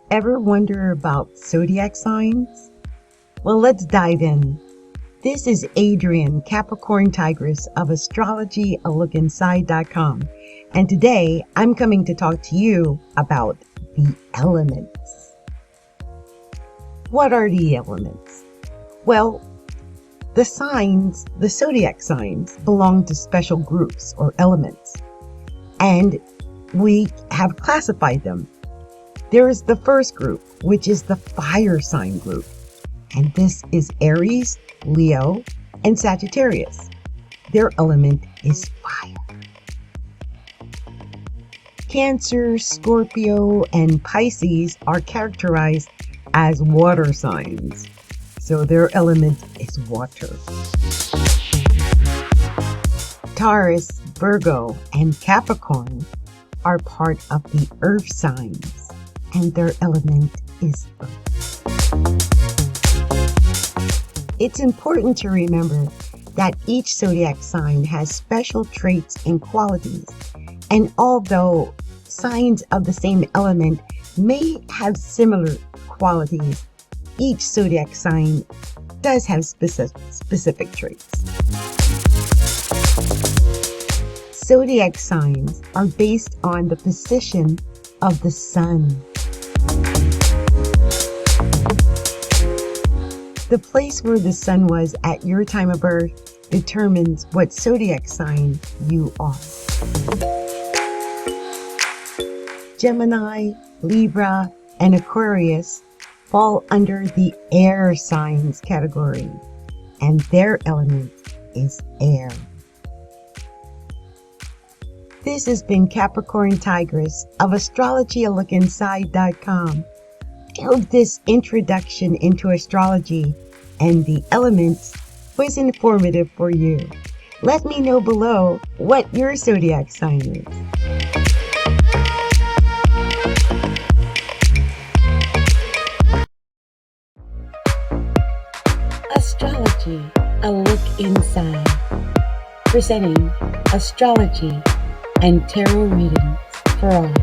Ever wonder about zodiac signs? Well, let's dive in. This is Adrienne, Capricorntigress of Astrology, alookinside.com. And today I'm coming to talk to you about the elements. What are the elements? Well, the zodiac signs belong to special groups or elements. And we have classified them. There is the first group, which is the fire sign group. And this is Aries, Leo, and Sagittarius. Their element is fire. Cancer, Scorpio, and Pisces are characterized as water signs. So their element is water. Taurus, Virgo, and Capricorn are part of the earth signs, and their element is earth. It's important to remember that each zodiac sign has special traits and qualities, and although signs of the same element may have similar qualities, each zodiac sign does have specific traits. Zodiac signs are based on the position of the sun. The place where the sun was at your time of birth determines what zodiac sign you are. Gemini, Libra, and Aquarius fall under the air signs category, and their element is air. This has been Capricorntigress of astrologyalookinside.com. I hope this introduction into astrology and the elements was informative for you. Let me know below what your zodiac sign is. Astrology, a look inside. Presenting astrology and tarot readings for all.